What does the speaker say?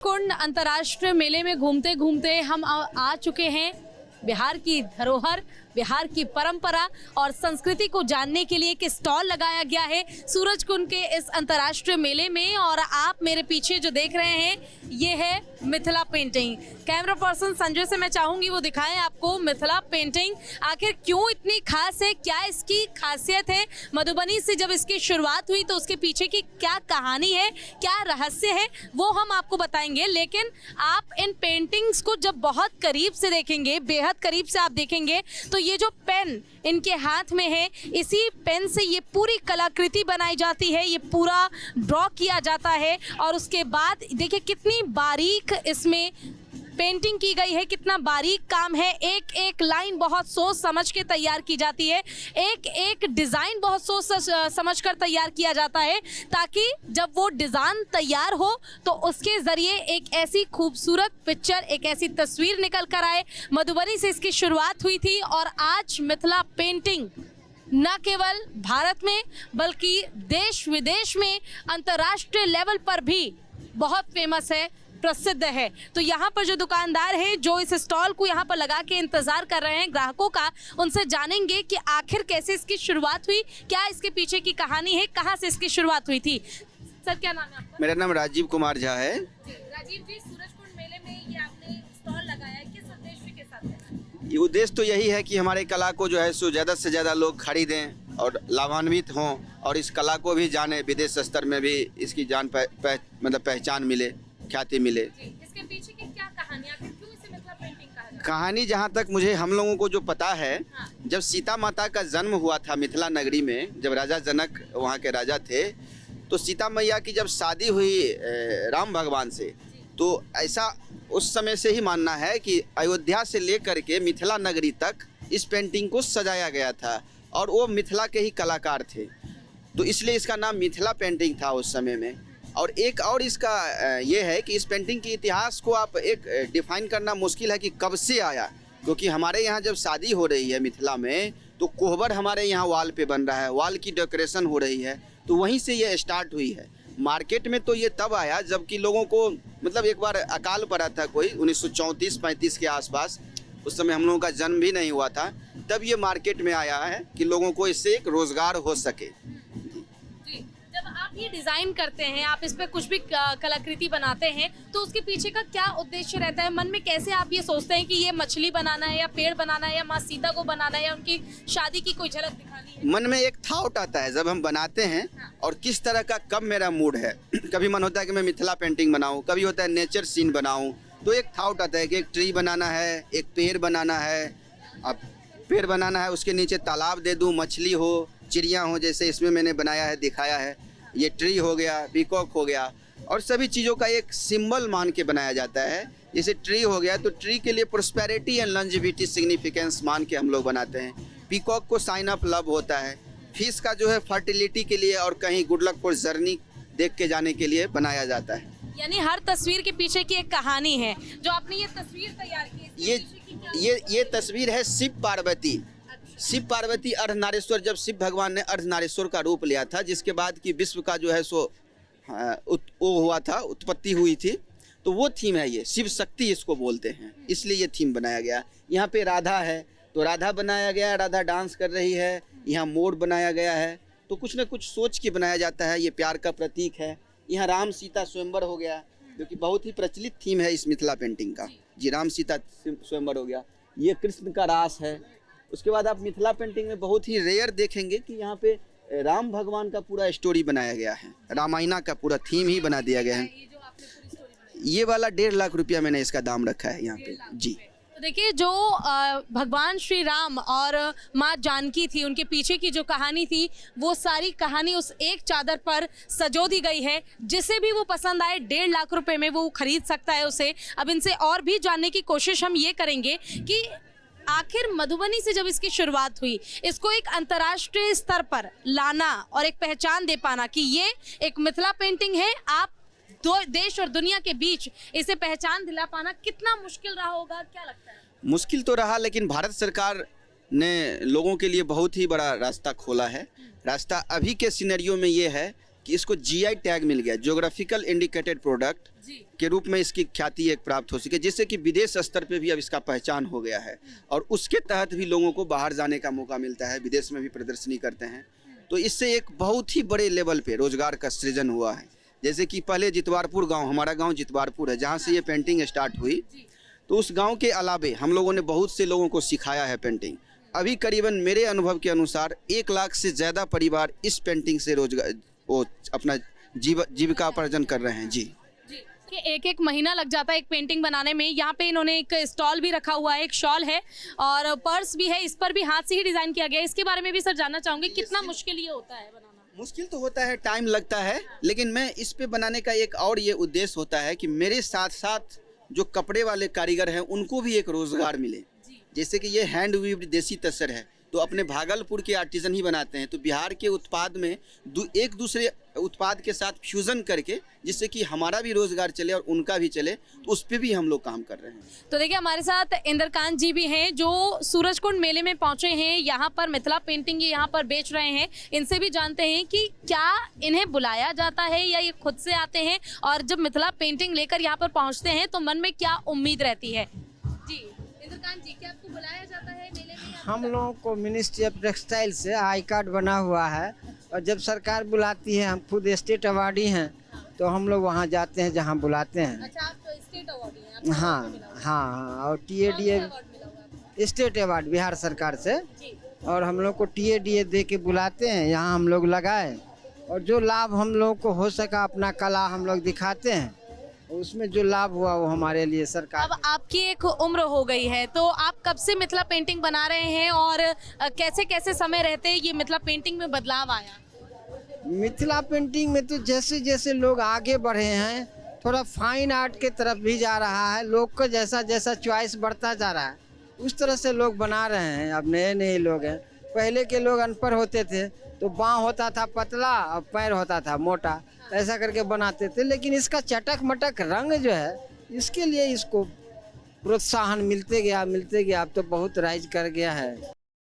कुंड अंतर्राष्ट्रीय मेले में घूमते घूमते हम आ चुके हैं बिहार की धरोहर, बिहार की परंपरा और संस्कृति को जानने के लिए एक स्टॉल लगाया गया है सूरजकुंड के इस अंतर्राष्ट्रीय मेले में। और आप मेरे पीछे जो देख रहे हैं ये है Mithila painting. Camera person Sanjay से मैं चाहूंगी वो दिखाएं आपको मिथिला पेंटिंग आखिर क्यों इतनी खास है, क्या इसकी खासियत है। मधुबनी से जब इसकी शुरुआत हुई तो उसके पीछे की क्या कहानी है, क्या रहस्य है, वो हम आपको बताएंगे। लेकिन आप इन पेंटिंग्स को जब बहुत करीब से देखेंगे, बेहद करीब से आप देखेंगे तो ये जो पेन इनके हाथ में है, इसी पेन से ये पूरी कलाकृति बनाई जाती है, ये पूरा ड्रॉ किया जाता है। और उसके बाद देखिए कितनी बारीक इसमें पेंटिंग की गई है, कितना बारीक काम है। एक एक लाइन बहुत सोच समझ के तैयार की जाती है, एक एक डिज़ाइन बहुत सोच समझ कर तैयार किया जाता है, ताकि जब वो डिज़ाइन तैयार हो तो उसके ज़रिए एक ऐसी खूबसूरत पिक्चर, एक ऐसी तस्वीर निकल कर आए। मधुबनी से इसकी शुरुआत हुई थी और आज मिथिला पेंटिंग न केवल भारत में बल्कि देश विदेश में अंतर्राष्ट्रीय लेवल पर भी बहुत फेमस है, प्रसिद्ध है। तो यहाँ पर जो दुकानदार हैं जो इस स्टॉल को यहाँ पर लगा के इंतजार कर रहे हैं ग्राहकों का, उनसे जानेंगे कि आखिर कैसे इसकी शुरुआत हुई, क्या इसके पीछे की कहानी है, कहाँ से इसकी शुरुआत हुई थी। सर क्या नाम है आपका? मेरा नाम राजीव कुमार झा है। राजीव जी, सूरजकुंड मेले में ये आपने स्टॉल लगाया है, किस उद्देश्य के साथ है? ये उद्देश्य तो यही है कि हमारे कला को जो है सो ज़्यादा से ज़्यादा लोग खरीदें और लाभान्वित हों और इस कला को भी जाने, विदेश स्तर में भी इसकी मतलब पहचान मिले, ख्याति मिले। इसके पीछे की क्या कहानी, आखिर क्यों इसे मिथिला पेंटिंग कहा जाता है? कहानी जहाँ तक मुझे हम लोगों को जो पता है, जब सीता माता का जन्म हुआ था मिथिला नगरी में, जब राजा जनक वहाँ के राजा थे, तो सीता मैया की जब शादी हुई राम भगवान से, तो ऐसा उस समय से ही मानना है कि अयोध्या से लेकर के मिथिला नगरी तक इस पेंटिंग को सजाया गया था और वो मिथिला के ही कलाकार थे, तो इसलिए इसका नाम मिथिला पेंटिंग था उस समय में। और एक और इसका ये है कि इस पेंटिंग के इतिहास को आप एक डिफाइन करना मुश्किल है कि कब से आया, क्योंकि हमारे यहाँ जब शादी हो रही है मिथिला में तो कोहबर हमारे यहाँ वॉल पे बन रहा है, वॉल की डेकोरेशन हो रही है, तो वहीं से ये स्टार्ट हुई है। मार्केट में तो ये तब आया जबकि लोगों को मतलब एक बार अकाल पड़ा था कोई 1934-35 के आसपास, उस समय हम लोगों का जन्म भी नहीं हुआ था, तब ये मार्केट में आया है कि लोगों को इससे एक रोजगार हो सके। जब आप ये डिजाइन करते हैं, आप इस पे कुछ भी कलाकृति बनाते हैं, तो उसके पीछे का क्या उद्देश्य रहता है? मन में कैसे आप ये सोचते हैं कि ये मछली बनाना है या पेड़ बनाना है या माँ सीता को बनाना है या उनकी शादी की कोई झलक दिखानी है? मन में एक थॉट आता है जब हम बनाते हैं और किस तरह का कब मेरा मूड है। कभी मन होता है कि मैं मिथिला पेंटिंग बनाऊं, कभी होता है नेचर सीन बनाऊं, तो एक थॉट आता है कि एक ट्री बनाना है, एक पेड़ बनाना है। अब पेड़ बनाना है, उसके नीचे तालाब दे दूं, मछली हो, चिड़िया हो, जैसे इसमें मैंने बनाया है, दिखाया है। ये ट्री हो गया, पीकॉक हो गया, और सभी चीज़ों का एक सिंबल मान के बनाया जाता है। जैसे ट्री हो गया तो ट्री के लिए प्रोस्पेरिटी एंड लॉन्जेविटी सिग्निफिकेंस मान के हम लोग बनाते हैं। पीकॉक को साइन ऑफ लव होता है। फिश का जो है फर्टिलिटी के लिए और कहीं गुड लक फॉर जर्नी देख के जाने के लिए बनाया जाता है। यानी हर तस्वीर के पीछे की एक कहानी है। जो आपने ये तस्वीर तैयार की, ये तस्वीर है शिव पार्वती। शिव पार्वती अर्धनारीश्वर, जब शिव भगवान ने अर्धनारीश्वर का रूप लिया था, जिसके बाद की विश्व का जो है सो वो हुआ था, उत्पत्ति हुई थी, तो वो थीम है ये, शिव शक्ति इसको बोलते हैं, इसलिए ये थीम बनाया गया। यहाँ पे राधा है तो राधा बनाया गया, राधा डांस कर रही है। यहाँ मोर बनाया गया है, तो कुछ न कुछ सोच के बनाया जाता है, ये प्यार का प्रतीक है। यहाँ राम सीता स्वयंवर हो गया, जो कि बहुत ही प्रचलित थीम है इस मिथिला पेंटिंग का जी। राम सीता स्वयंवर हो गया, ये कृष्ण का रास है। उसके बाद आप मिथिला पेंटिंग में बहुत ही रेयर देखेंगे कि यहाँ पे राम भगवान का पूरा स्टोरी बनाया गया है, रामायण का पूरा थीम ही बना दिया गया है। ये वाला 1.5 लाख रुपया मैंने इसका दाम रखा है यहाँ पे जी। तो देखिए जो भगवान श्री राम और माँ जानकी थी, उनके पीछे की जो कहानी थी, वो सारी कहानी उस एक चादर पर सजो दी गई है। जिसे भी वो पसंद आए 1.5 लाख रुपए में वो खरीद सकता है उसे। अब इनसे और भी जानने की कोशिश हम ये करेंगे कि आखिर मधुबनी से जब इसकी शुरुआत हुई, इसको एक अंतर्राष्ट्रीय स्तर पर लाना और एक पहचान दे पाना कि ये एक मिथिला पेंटिंग है, आप दो देश और दुनिया के बीच इसे पहचान दिला पाना कितना मुश्किल रहा होगा, क्या लगता है? मुश्किल तो रहा, लेकिन भारत सरकार ने लोगों के लिए बहुत ही बड़ा रास्ता खोला है। रास्ता अभी के सिनेरियो में ये है कि इसको जीआई टैग मिल गया, ज्योग्राफिकल इंडिकेटेड प्रोडक्ट के रूप में इसकी ख्याति एक प्राप्त हो सके, जिससे कि विदेश स्तर पे भी अब इसका पहचान हो गया है और उसके तहत भी लोगों को बाहर जाने का मौका मिलता है, विदेश में भी प्रदर्शनी करते हैं। तो इससे एक बहुत ही बड़े लेवल पे रोजगार का सृजन हुआ है। जैसे कि पहले जितवारपुर गांव, हमारा गांव जितवारपुर है, जहां से ये पेंटिंग स्टार्ट हुई, तो उस गांव के अलावे हम लोगों ने बहुत से लोगों को सिखाया है पेंटिंग। अभी करीबन मेरे अनुभव के अनुसार 1 लाख से ज़्यादा परिवार इस पेंटिंग से रोजगार वो अपना जीविका उपार्जन कर रहे हैं। जी कि एक महीना लग जाता है एक पेंटिंग बनाने में। यहाँ पे इन्होंने एक स्टॉल भी रखा हुआ है, एक शॉल है और पर्स भी है, इस पर भी हाथ से ही डिजाइन किया गया है। इसके बारे में भी सर जानना चाहूंगी, कितना मुश्किल ये होता है बनाना? मुश्किल तो होता है, टाइम लगता है, लेकिन मैं इस पे बनाने का एक और ये उद्देश्य होता है कि मेरे साथ साथ जो कपड़े वाले कारीगर हैं उनको भी एक रोजगार मिले। जैसे कि ये हैंड वीव्ड देसी तसर है, तो अपने भागलपुर के आर्टिजन ही बनाते हैं, तो बिहार के उत्पाद में एक दूसरे उत्पाद के साथ फ्यूजन करके, जिससे कि हमारा भी रोजगार चले और उनका भी चले, तो उस पर भी हम लोग काम कर रहे हैं। तो देखिए हमारे साथ इंद्रकांत जी भी हैं जो सूरजकुंड मेले में पहुंचे हैं, यहाँ पर मिथिला पेंटिंग ये यहाँ पर बेच रहे हैं। इनसे भी जानते हैं कि क्या इन्हें बुलाया जाता है या ये खुद से आते हैं, और जब मिथिला पेंटिंग लेकर यहाँ पर पहुँचते हैं तो मन में क्या उम्मीद रहती है। जी इंद्रकांत जी, क्या आपको बुलाया जाता है मेले में? हम लोगों को मिनिस्ट्री ऑफ टेक्सटाइल से आई कार्ड बना हुआ है, और जब सरकार बुलाती है, हम खुद स्टेट अवार्डी हैं, तो हम लोग वहाँ जाते हैं जहाँ बुलाते हैं। अच्छा, आप तो स्टेट अवार्डी हैं? आपको हाँ अवार्ड मिला हुआ है? हाँ, और TADA कौन सा अवार्ड मिला हुआ है आपको? स्टेट अवार्ड बिहार सरकार से, जी। और हम लोग को TADA दे के बुलाते हैं, यहाँ हम लोग लगाए, और जो लाभ हम लोग को हो सका अपना कला हम लोग दिखाते हैं, उसमें जो लाभ हुआ वो हमारे लिए सरकार। अब आपकी एक उम्र हो गई है, तो आप कब से मिथिला पेंटिंग बना रहे हैं और कैसे कैसे समय रहते ये मिथिला पेंटिंग में बदलाव आया? मिथिला पेंटिंग में तो जैसे जैसे लोग आगे बढ़े हैं, थोड़ा फाइन आर्ट के तरफ भी जा रहा है, लोग का जैसा जैसा चॉइस बढ़ता जा रहा है उस तरह से लोग बना रहे हैं। अब नए नए लोग हैं, पहले के लोग अनपढ़ होते थे तो बाँह होता था पतला और पैर होता था मोटा, ऐसा करके बनाते थे, लेकिन इसका चटक मटक रंग जो है, इसके लिए इसको प्रोत्साहन मिलते गया, अब तो बहुत राइज कर गया है।